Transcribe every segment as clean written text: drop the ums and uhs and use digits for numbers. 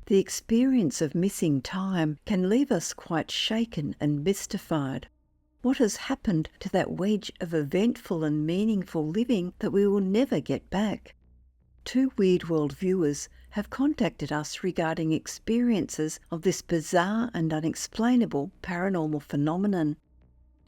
The experience of missing time can leave us quite shaken and mystified. What has happened to that wedge of eventful and meaningful living that we will never get back? Two Weird World viewers have contacted us regarding experiences of this bizarre and unexplainable paranormal phenomenon.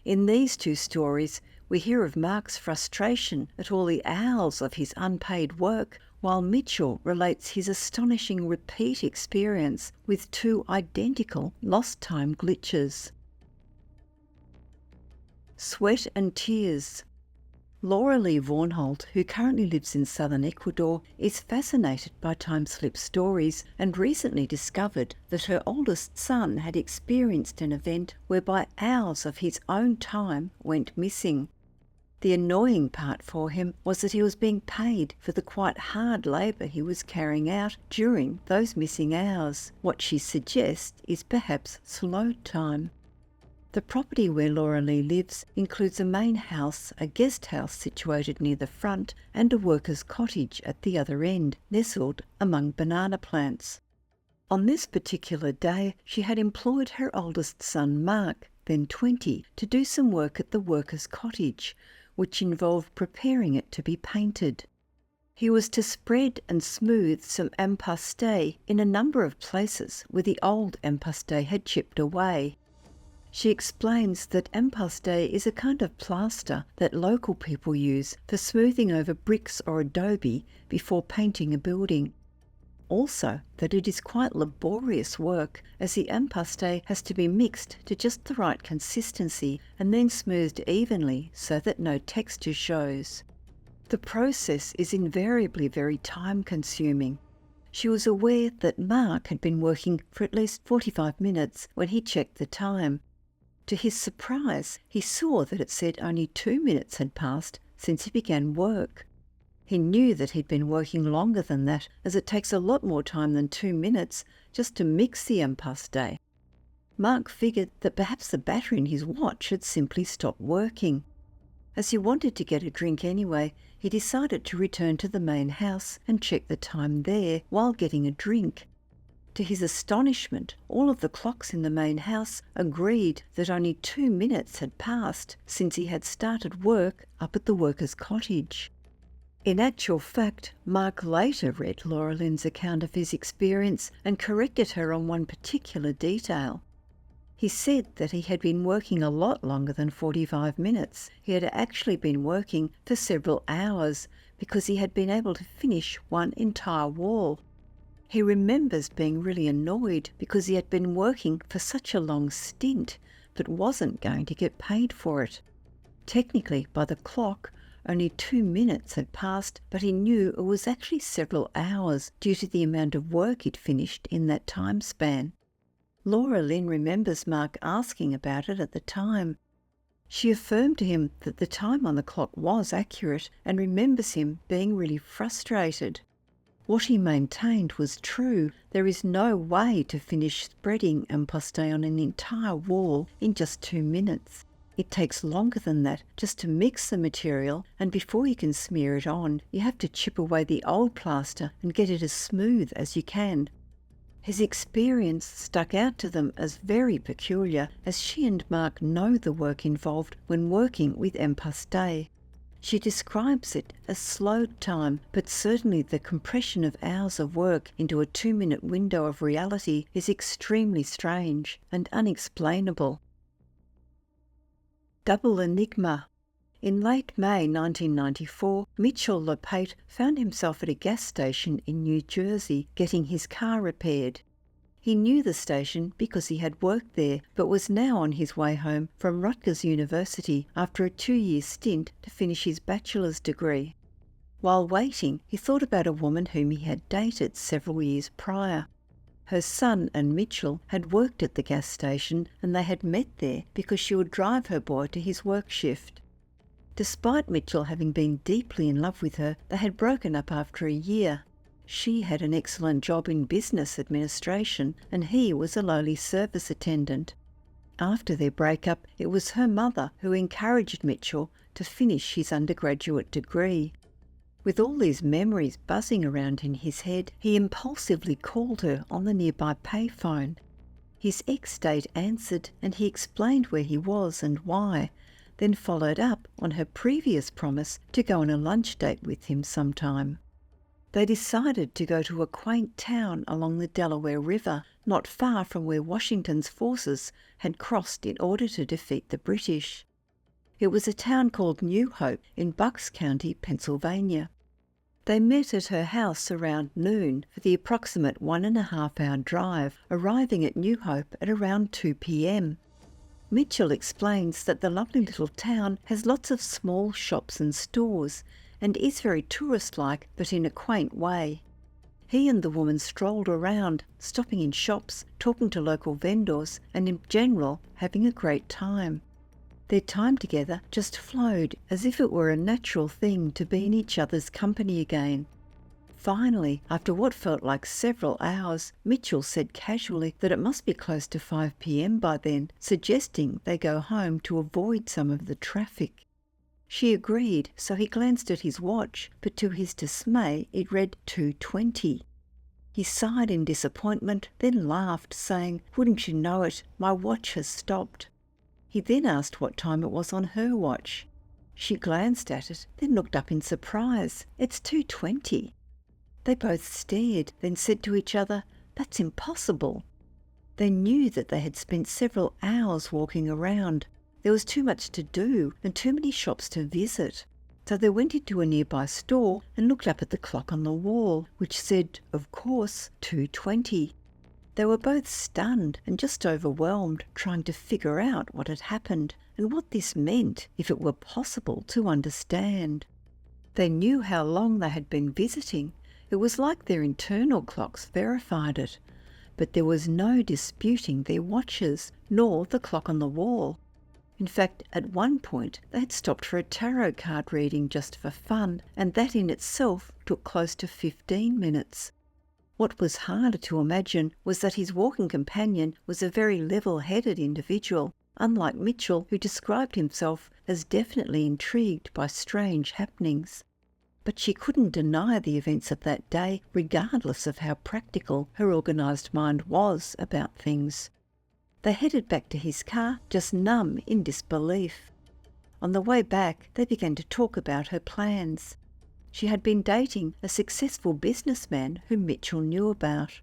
In these two stories, we hear of Mark's frustration at all the hours of his unpaid work, while Mitchell relates his astonishing repeat experience with two identical lost time glitches. Sweat and Tears. Laura Lee Vaughanholt, who currently lives in southern Ecuador, is fascinated by time-slip stories and recently discovered that her oldest son had experienced an event whereby hours of his own time went missing. The annoying part for him was that he was being paid for the quite hard labour he was carrying out during those missing hours. What she suggests is perhaps slow time. The property where Laura Lee lives includes a main house, a guest house situated near the front, and a worker's cottage at the other end, nestled among banana plants. On this particular day, she had employed her oldest son Mark, then 20, to do some work at the worker's cottage, which involved preparing it to be painted. He was to spread and smooth some empaste in a number of places where the old empaste had chipped away. She explains that empaste is a kind of plaster that local people use for smoothing over bricks or adobe before painting a building. Also, that it is quite laborious work, as the empaste has to be mixed to just the right consistency and then smoothed evenly so that no texture shows. The process is invariably very time-consuming. She was aware that Mark had been working for at least 45 minutes when he checked the time. To his surprise, he saw that it said only 2 minutes had passed since he began work. He knew that he'd been working longer than that, as it takes a lot more time than 2 minutes just to mix the empaste. Mark figured that perhaps the battery in his watch had simply stopped working. As he wanted to get a drink anyway, he decided to return to the main house and check the time there while getting a drink. To his astonishment, all of the clocks in the main house agreed that only 2 minutes had passed since he had started work up at the worker's cottage. In actual fact, Mark later read Laura Lynn's account of his experience and corrected her on one particular detail. He said that he had been working a lot longer than 45 minutes. He had actually been working for several hours because he had been able to finish one entire wall. He remembers being really annoyed because he had been working for such a long stint but wasn't going to get paid for it. Technically, by the clock, only 2 minutes had passed, but he knew it was actually several hours due to the amount of work he'd finished in that time span. Laura Lynn remembers Mark asking about it at the time. She affirmed to him that the time on the clock was accurate and remembers him being really frustrated. What he maintained was true. There is no way to finish spreading empaste on an entire wall in just 2 minutes. It takes longer than that just to mix the material, and before you can smear it on, you have to chip away the old plaster and get it as smooth as you can. His experience stuck out to them as very peculiar, as she and Mark know the work involved when working with empaste. She describes it as slow time, but certainly the compression of hours of work into a 2-minute window of reality is extremely strange and unexplainable. Double Enigma. In late May 1994, Mitchell LePate found himself at a gas station in New Jersey getting his car repaired. He knew the station because he had worked there, but was now on his way home from Rutgers University after a 2-year stint to finish his bachelor's degree. While waiting, he thought about a woman whom he had dated several years prior. Her son and Mitchell had worked at the gas station, and they had met there because she would drive her boy to his work shift. Despite Mitchell having been deeply in love with her, they had broken up after a year. She had an excellent job in business administration, and he was a lowly service attendant. After their breakup, it was her mother who encouraged Mitchell to finish his undergraduate degree. With all these memories buzzing around in his head, he impulsively called her on the nearby payphone. His ex-date answered, and he explained where he was and why, then followed up on her previous promise to go on a lunch date with him sometime. They decided to go to a quaint town along the Delaware River, not far from where Washington's forces had crossed in order to defeat the British. It was a town called New Hope in Bucks County, Pennsylvania. They met at her house around noon for the approximate 1.5-hour drive, arriving at New Hope at around 2 p.m. Mitchell explains that the lovely little town has lots of small shops and stores and is very tourist-like, but in a quaint way. He and the woman strolled around, stopping in shops, talking to local vendors, and in general having a great time. Their time together just flowed as if it were a natural thing to be in each other's company again. Finally, after what felt like several hours, Mitchell said casually that it must be close to 5 p.m. by then, suggesting they go home to avoid some of the traffic. She agreed, so he glanced at his watch, but to his dismay it read 2:20. He sighed in disappointment, then laughed, saying, "Wouldn't you know it, my watch has stopped." He then asked what time it was on her watch. She glanced at it, then looked up in surprise. "It's 2:20. They both stared, then said to each other, "That's impossible." They knew that they had spent several hours walking around. There was too much to do and too many shops to visit. So they went into a nearby store and looked up at the clock on the wall, which said, of course, 2:20. They were both stunned and just overwhelmed, trying to figure out what had happened and what this meant, if it were possible to understand. They knew how long they had been visiting. It was like their internal clocks verified it, but there was no disputing their watches, nor the clock on the wall. In fact, at one point they had stopped for a tarot card reading just for fun, and that in itself took close to 15 minutes. What was harder to imagine was that his walking companion was a very level-headed individual, unlike Mitchell, who described himself as definitely intrigued by strange happenings. But she couldn't deny the events of that day, regardless of how practical her organised mind was about things. They headed back to his car, just numb in disbelief. On the way back, they began to talk about her plans. She had been dating a successful businessman whom Mitchell knew about.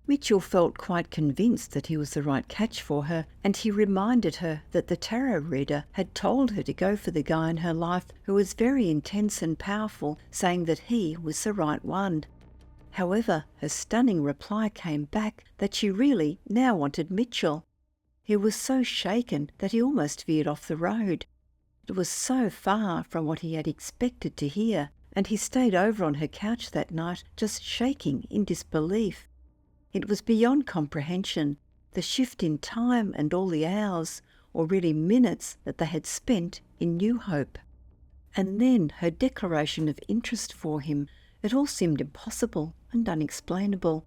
Mitchell felt quite convinced that he was the right catch for her, and he reminded her that the tarot reader had told her to go for the guy in her life who was very intense and powerful, saying that he was the right one. However, her stunning reply came back that she really now wanted Mitchell. He was so shaken that he almost veered off the road. It was so far from what he had expected to hear, and he stayed over on her couch that night, just shaking in disbelief. It was beyond comprehension, the shift in time and all the hours, or really minutes, that they had spent in New Hope. And then her declaration of interest for him. It all seemed impossible and unexplainable.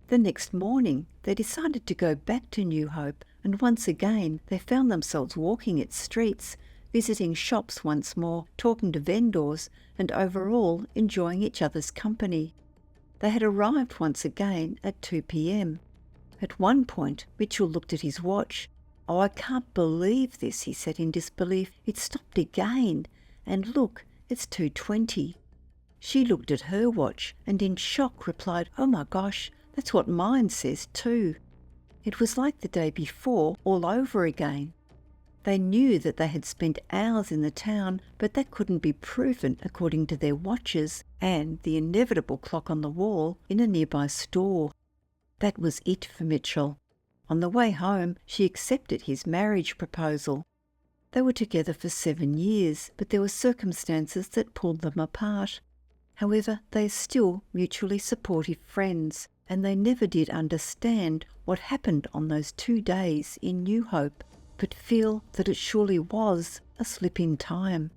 The next morning they decided to go back to New Hope, and once again they found themselves walking its streets, visiting shops once more, talking to vendors, and overall enjoying each other's company. They had arrived once again at 2 p.m. At one point, Mitchell looked at his watch. "Oh, I can't believe this," he said in disbelief. "It stopped again. And look, it's 2:20. She looked at her watch and in shock replied, "Oh my gosh, that's what mine says too." It was like the day before, all over again. They knew that they had spent hours in the town, but that couldn't be proven according to their watches and the inevitable clock on the wall in a nearby store. That was it for Mitchell. On the way home, she accepted his marriage proposal. They were together for 7 years, but there were circumstances that pulled them apart. However, they are still mutually supportive friends, and they never did understand what happened on those 2 days in New Hope, but feel that it surely was a slip in time.